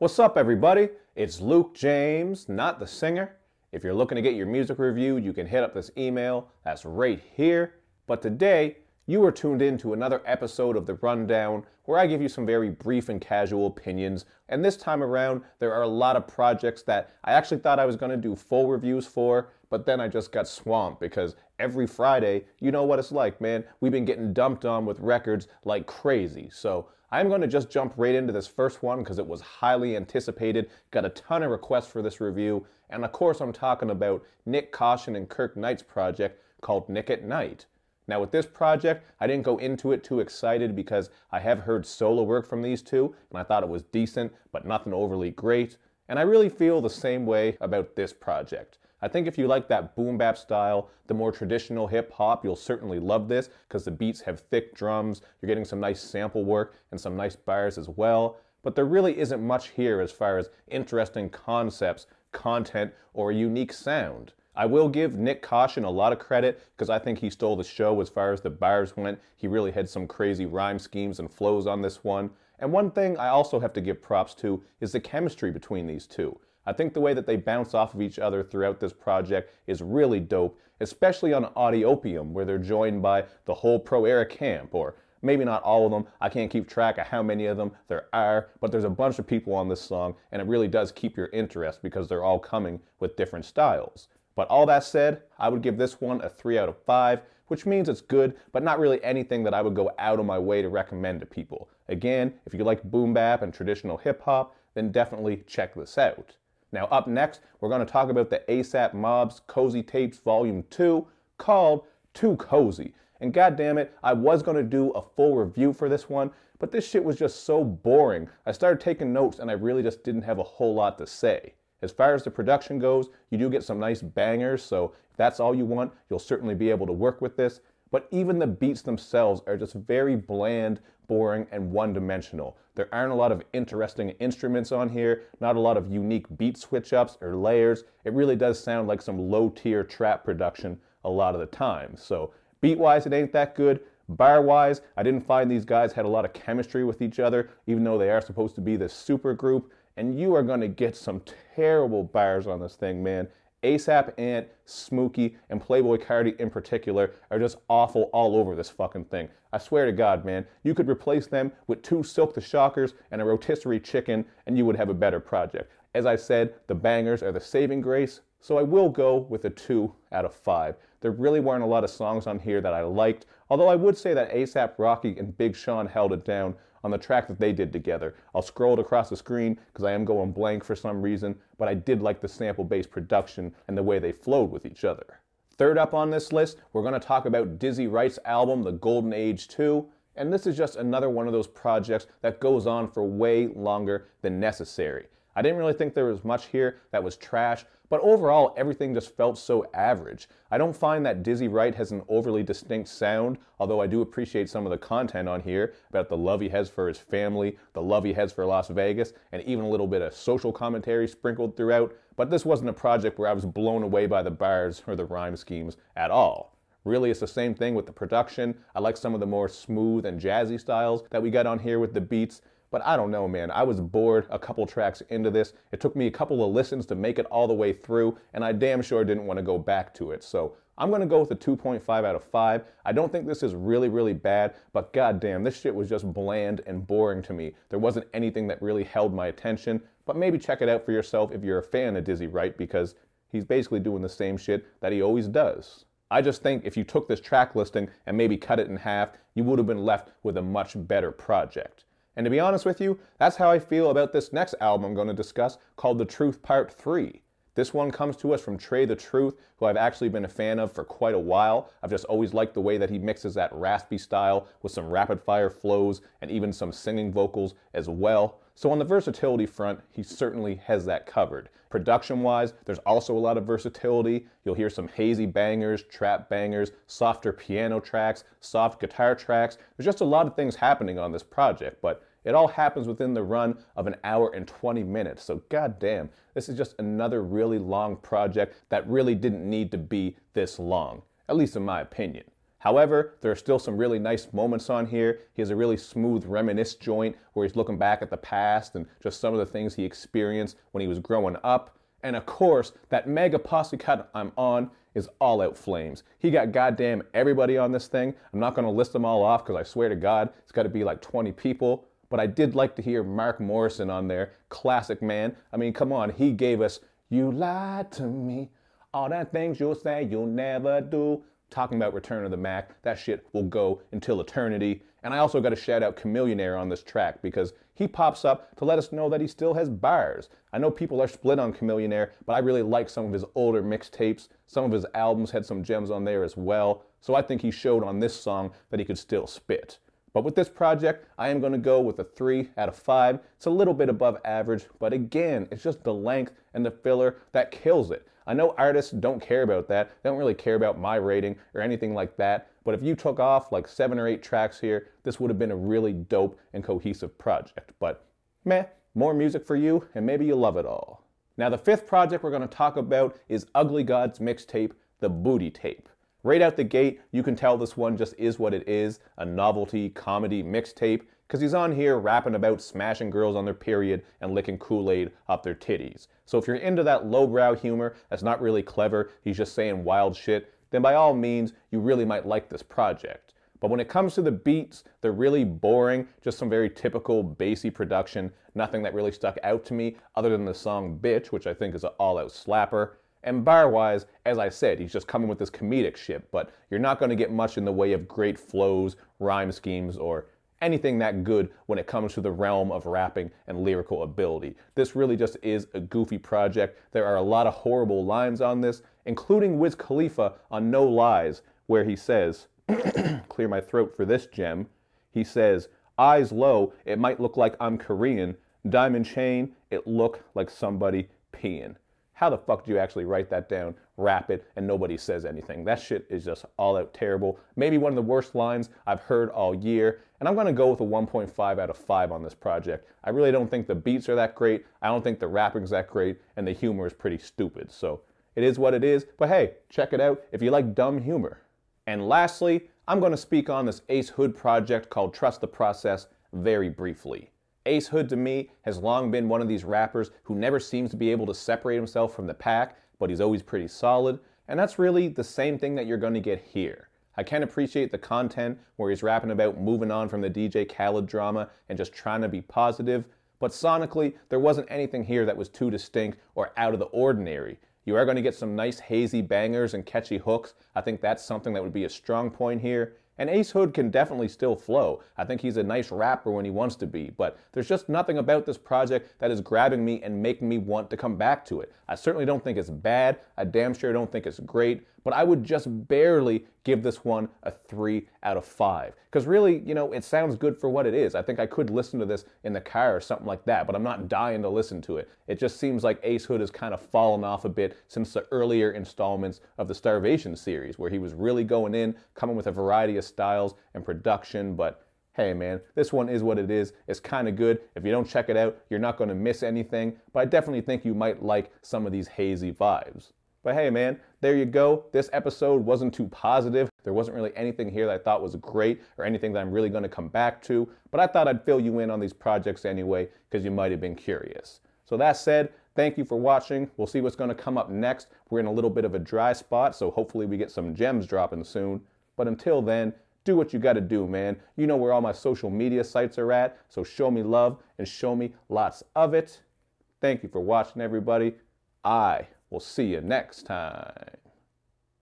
What's up, everybody? It's Luke James, not the singer. If you're looking to get your music reviewed, you can hit up this email. That's right here. But today, you are tuned in to another episode of The Rundown, where I give you some very brief and casual opinions. And this time around, there are a lot of projects that I actually thought I was going to do full reviews for, but then I just got swamped because every Friday, you know what it's like, man. We've been getting dumped on with records like crazy. So I'm going to just jump right into this first one because it was highly anticipated, got a ton of requests for this review, and of course I'm talking about Nyck Knight and Kirk Knight's project called Nyck Knight. Now with this project, I didn't go into it too excited because I have heard solo work from these two, and I thought it was decent, but nothing overly great, and I really feel the same way about this project. I think if you like that boom bap style, the more traditional hip hop, you'll certainly love this because the beats have thick drums, you're getting some nice sample work and some nice bars as well. But there really isn't much here as far as interesting concepts, content, or a unique sound. I will give Nyck Knight a lot of credit because I think he stole the show as far as the bars went. He really had some crazy rhyme schemes and flows on this one. And one thing I also have to give props to is the chemistry between these two. I think the way that they bounce off of each other throughout this project is really dope, especially on Audiopium, where they're joined by the whole Pro Era camp, or maybe not all of them. I can't keep track of how many of them there are, but there's a bunch of people on this song, and it really does keep your interest because they're all coming with different styles. But all that said, I would give this one a 3 out of 5, which means it's good, but not really anything that I would go out of my way to recommend to people. Again, if you like boom bap and traditional hip hop, then definitely check this out. Now up next, we're going to talk about the AAP Mob's Cozy Tapes Volume 2 called Too Cozy. And goddammit, I was going to do a full review for this one, but this shit was just so boring. I started taking notes and I really just didn't have a whole lot to say. As far as the production goes, you do get some nice bangers, so if that's all you want, you'll certainly be able to work with this. But even the beats themselves are just very bland, boring, and one-dimensional. There aren't a lot of interesting instruments on here, not a lot of unique beat switch-ups or layers. It really does sound like some low-tier trap production a lot of the time. So beat-wise, it ain't that good. Bar-wise, I didn't find these guys had a lot of chemistry with each other, even though they are supposed to be this super group. And you are going to get some terrible bars on this thing, man. ASAP Ant, Smokey, and Playboi Carti in particular are just awful all over this fucking thing. I swear to God, man, you could replace them with 2 Silk the Shockers and a rotisserie chicken and you would have a better project. As I said, the bangers are the saving grace, so I will go with a 2 out of 5. There really weren't a lot of songs on here that I liked, although I would say that ASAP Rocky and Big Sean held it down on the track that they did together. I'll scroll it across the screen because I am going blank for some reason, but I did like the sample-based production and the way they flowed with each other. Third up on this list, we're going to talk about Dizzy Wright's album, The Golden Age 2, and this is just another one of those projects that goes on for way longer than necessary. I didn't really think there was much here that was trash, but overall everything just felt so average. I don't find that Dizzy Wright has an overly distinct sound, although I do appreciate some of the content on here about the love he has for his family, the love he has for Las Vegas, and even a little bit of social commentary sprinkled throughout, but this wasn't a project where I was blown away by the bars or the rhyme schemes at all. Really, it's the same thing with the production. I like some of the more smooth and jazzy styles that we got on here with the beats. But I don't know, man. I was bored a couple tracks into this. It took me a couple of listens to make it all the way through, and I damn sure didn't want to go back to it. So I'm going to go with a 2.5 out of 5. I don't think this is really, really bad, but goddamn, this shit was just bland and boring to me. There wasn't anything that really held my attention, but maybe check it out for yourself if you're a fan of Dizzy Wright, because he's basically doing the same shit that he always does. I just think if you took this track listing and maybe cut it in half, you would have been left with a much better project. And to be honest with you, that's how I feel about this next album I'm going to discuss, called The Truth Part 3. This one comes to us from Trae the Truth, who I've actually been a fan of for quite a while. I've just always liked the way that he mixes that raspy style with some rapid fire flows and even some singing vocals as well. So on the versatility front, he certainly has that covered. Production-wise, there's also a lot of versatility. You'll hear some hazy bangers, trap bangers, softer piano tracks, soft guitar tracks. There's just a lot of things happening on this project, but it all happens within the run of 1 hour and 20 minutes. So goddamn, this is just another really long project that really didn't need to be this long, at least in my opinion. However, there are still some really nice moments on here. He has a really smooth reminisce joint where he's looking back at the past and just some of the things he experienced when he was growing up. And of course, that mega posse cut I'm on is All Out Flames. He got goddamn everybody on this thing. I'm not going to list them all off because I swear to God, it's got to be like 20 people. But I did like to hear Mark Morrison on there. Classic, man. I mean, come on. He gave us You Lied to Me. All that things you'll say you'll never do. Talking about Return of the Mac, that shit will go until eternity. And I also got to shout out Chamillionaire on this track because he pops up to let us know that he still has bars. I know people are split on Chamillionaire, but I really like some of his older mixtapes. Some of his albums had some gems on there as well. So I think he showed on this song that he could still spit. But with this project, I am going to go with a 3 out of 5. It's a little bit above average, but again, it's just the length and the filler that kills it. I know artists don't care about that. They don't really care about my rating or anything like that. But if you took off like 7 or 8 tracks here, this would have been a really dope and cohesive project. But meh, more music for you, and maybe you love it all. Now the 5th project we're going to talk about is Ugly God's mixtape, The Booty Tape. Right out the gate, you can tell this one just is what it is, a novelty comedy mixtape, because he's on here rapping about smashing girls on their period and licking Kool-Aid up their titties. So if you're into that lowbrow humor that's not really clever, he's just saying wild shit, then by all means, you really might like this project. But when it comes to the beats, they're really boring, just some very typical bassy production, nothing that really stuck out to me other than the song Bitch, which I think is an all-out slapper. And bar-wise, as I said, he's just coming with this comedic shit, but you're not going to get much in the way of great flows, rhyme schemes, or anything that good when it comes to the realm of rapping and lyrical ability. This really just is a goofy project. There are a lot of horrible lines on this, including Wiz Khalifa on No Lies, where he says, clear my throat for this gem, he says, eyes low, it might look like I'm Korean, diamond chain, it look like somebody peeing. How the fuck do you actually write that down, rap it, and nobody says anything? That shit is just all out terrible. Maybe one of the worst lines I've heard all year. And I'm going to go with a 1.5 out of 5 on this project. I really don't think the beats are that great. I don't think the rapping's that great. And the humor is pretty stupid. So it is what it is. But hey, check it out if you like dumb humor. And lastly, I'm going to speak on this Ace Hood project called Trust the Process very briefly. Ace Hood to me has long been one of these rappers who never seems to be able to separate himself from the pack, but he's always pretty solid, and that's really the same thing that you're going to get here. I can appreciate the content where he's rapping about moving on from the DJ Khaled drama and just trying to be positive, but sonically, there wasn't anything here that was too distinct or out of the ordinary. You are going to get some nice hazy bangers and catchy hooks. I think that's something that would be a strong point here. And Ace Hood can definitely still flow. I think he's a nice rapper when he wants to be, but there's just nothing about this project that is grabbing me and making me want to come back to it. I certainly don't think it's bad. I damn sure don't think it's great, but I would just barely give this one a 3 out of 5. Because really, you know, it sounds good for what it is. I think I could listen to this in the car or something like that, but I'm not dying to listen to it. It just seems like Ace Hood has kind of fallen off a bit since the earlier installments of the Starvation series, where he was really going in, coming with a variety of styles and production, but hey man, this one is what it is. It's kind of good. If you don't check it out, you're not going to miss anything, but I definitely think you might like some of these hazy vibes. But hey man, there you go. This episode wasn't too positive. There wasn't really anything here that I thought was great or anything that I'm really going to come back to, but I thought I'd fill you in on these projects anyway because you might have been curious. So that said, thank you for watching. We'll see what's going to come up next. We're in a little bit of a dry spot, so hopefully we get some gems dropping soon. But until then, do what you got to do, man. You know where all my social media sites are at, so show me love and show me lots of it. Thank you for watching, everybody. I will see you next time.